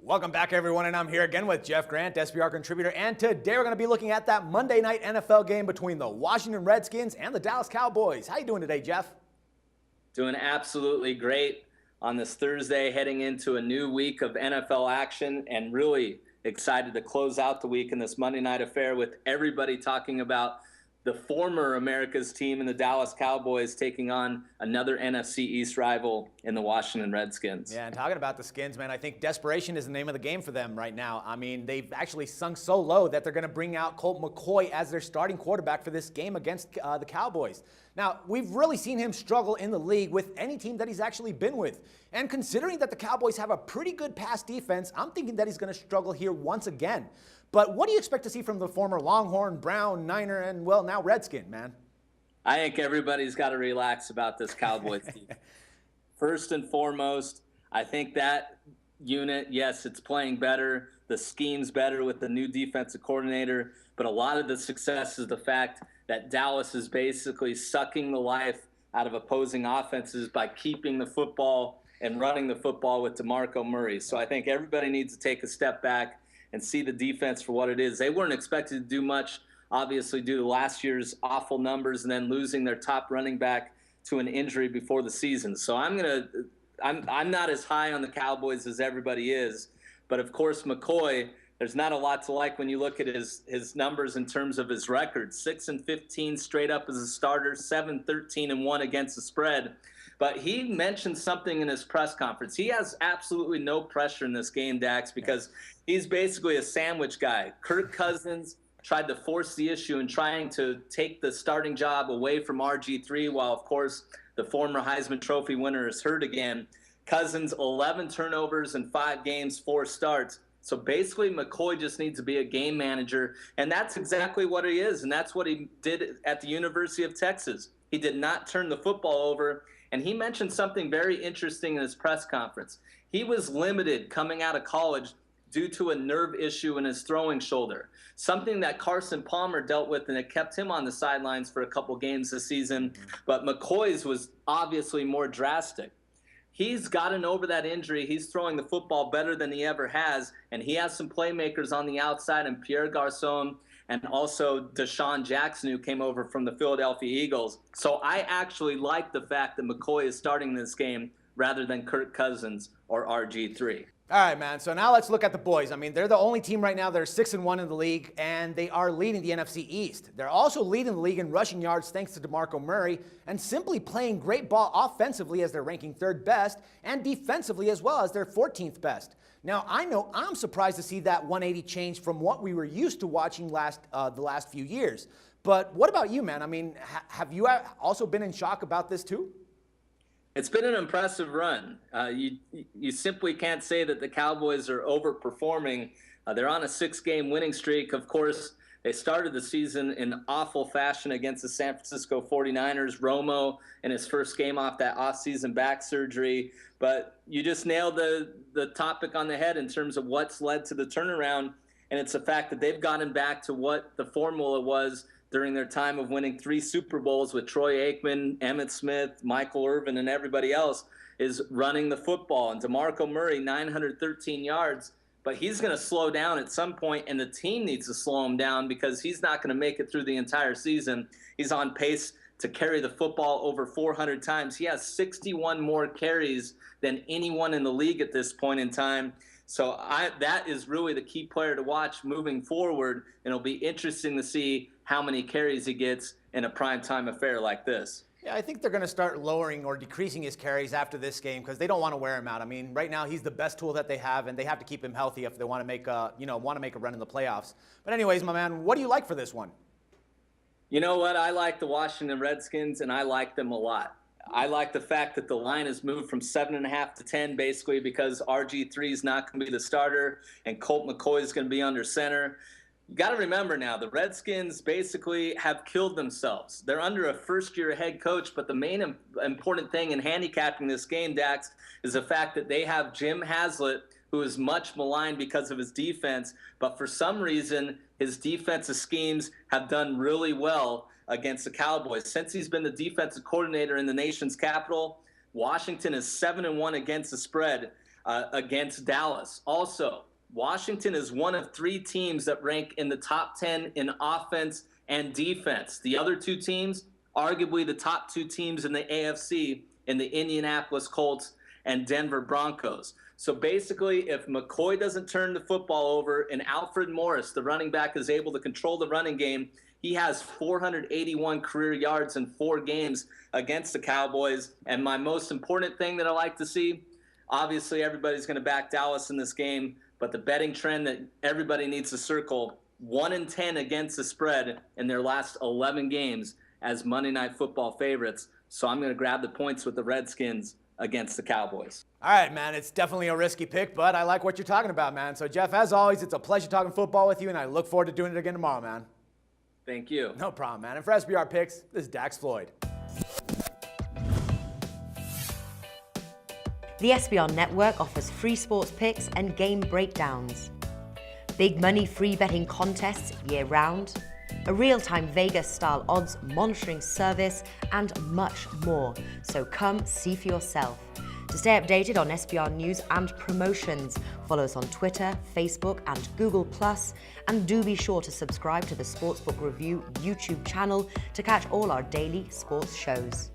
Welcome back, everyone, and I'm here again with Jeff Grant, SBR contributor, and today we're going to be looking at that Monday night NFL game between the Washington Redskins and the Dallas Cowboys. How you doing today, Jeff? Doing absolutely great on this Thursday, heading into a new week of NFL action, and really excited to close out the week in this Monday night affair with everybody talking about the former America's team and the Dallas Cowboys taking on another NFC East rival in the Washington Redskins. Yeah, and talking about the Skins, man, I think desperation is the name of the game for them right now. I mean, they've actually sunk so low that they're going to bring out Colt McCoy as their starting quarterback for this game against the Cowboys. Now, we've really seen him struggle in the league with any team that he's actually been with. And considering that the Cowboys have a pretty good pass defense, I'm thinking that he's going to struggle here once again. But what do you expect to see from the former Longhorn, Brown, Niner, and, well, now Redskin, man? I think everybody's got to relax about this Cowboys team. First and foremost, I think that unit, yes, it's playing better. The scheme's better with the new defensive coordinator. But a lot of the success is the fact that Dallas is basically sucking the life out of opposing offenses by keeping the football and running the football with DeMarco Murray. So I think everybody needs to take a step back and see the defense for what it is. They weren't expected to do much, obviously, due to last year's awful numbers and then losing their top running back to an injury before the season. So I'm not as high on the Cowboys as everybody is. But, of course, McCoy, there's not a lot to like when you look at his numbers in terms of his record. 6-15 straight up as a starter, 7-13-1 against the spread. But he mentioned something in his press conference. He has absolutely no pressure in this game, Dax, because he's basically a sandwich guy. Kirk Cousins tried to force the issue in trying to take the starting job away from RG3, while, of course, the former Heisman Trophy winner is hurt again. Cousins, 11 turnovers in 5 games, 4 starts. So basically, McCoy just needs to be a game manager, and that's exactly what he is, and that's what he did at the University of Texas. He did not turn the football over, and he mentioned something very interesting in his press conference. He was limited coming out of college due to a nerve issue in his throwing shoulder, something that Carson Palmer dealt with, and it kept him on the sidelines for a couple games this season. But McCoy's was obviously more drastic. He's gotten over that injury. He's throwing the football better than he ever has, and he has some playmakers on the outside, and Pierre Garçon and also Deshaun Jackson, who came over from the Philadelphia Eagles. So I actually like the fact that McCoy is starting this game rather than Kirk Cousins or RG3. All right, man. So now let's look at the boys. I mean, they're the only team right now that are 6-1 in the league, and they are leading the NFC East. They're also leading the league in rushing yards thanks to DeMarco Murray, and simply playing great ball offensively as they're ranking 3rd best, and defensively as well as they're 14th best. Now, I know I'm surprised to see that 180 change from what we were used to watching the last few years. But what about you, man? I mean, have you also been in shock about this too? It's been an impressive run. You simply can't say that the Cowboys are overperforming. They're on a 6-game winning streak. Of course, they started the season in awful fashion against the San Francisco 49ers. Romo in his first game off that offseason back surgery. But you just nailed the topic on the head in terms of what's led to the turnaround. And it's the fact that they've gotten back to what the formula was during their time of winning 3 Super Bowls with Troy Aikman, Emmitt Smith, Michael Irvin, and everybody else, is running the football. And DeMarco Murray, 913 yards, but he's going to slow down at some point, and the team needs to slow him down because he's not going to make it through the entire season. He's on pace to carry the football over 400 times. He has 61 more carries than anyone in the league at this point in time. So that is really the key player to watch moving forward, and it'll be interesting to see how many carries he gets in a primetime affair like this. Yeah, I think they're going to start lowering or decreasing his carries after this game because they don't want to wear him out. I mean, right now he's the best tool that they have, and they have to keep him healthy if they want to make a run in the playoffs. But anyways, my man, what do you like for this one? You know what? I like the Washington Redskins, and I like them a lot. I like the fact that the line has moved from 7.5 to 10, basically because RG3 is not going to be the starter and Colt McCoy is going to be under center. You got to remember now, the Redskins basically have killed themselves. They're under a first-year head coach, but the main important thing in handicapping this game, Dax, is the fact that they have Jim Haslett, who is much maligned because of his defense, but for some reason, his defensive schemes have done really well against the Cowboys. Since he's been the defensive coordinator in the nation's capital, Washington is 7-1 against the spread. against Dallas. Also, Washington is one of 3 teams that rank in the top 10 in offense and defense. The other 2 teams, arguably the top 2 teams in the AFC, in the Indianapolis Colts and Denver Broncos. So basically, if McCoy doesn't turn the football over and Alfred Morris, the running back, is able to control the running game, he has 481 career yards in 4 games against the Cowboys. And my most important thing that I like to see, obviously everybody's going to back Dallas in this game, but the betting trend that everybody needs to circle, 1-10 against the spread in their last 11 games as Monday Night Football favorites. So I'm going to grab the points with the Redskins against the Cowboys. All right, man, it's definitely a risky pick, but I like what you're talking about, man. So, Jeff, as always, it's a pleasure talking football with you, and I look forward to doing it again tomorrow, man. Thank you. No problem, man. And for SBR Picks, this is Dax Floyd. The SBR Network offers free sports picks and game breakdowns, big money free betting contests year-round, a real-time Vegas-style odds monitoring service, and much more. So come see for yourself. To stay updated on SBR news and promotions, follow us on Twitter, Facebook, and Google+, and do be sure to subscribe to the Sportsbook Review YouTube channel to catch all our daily sports shows.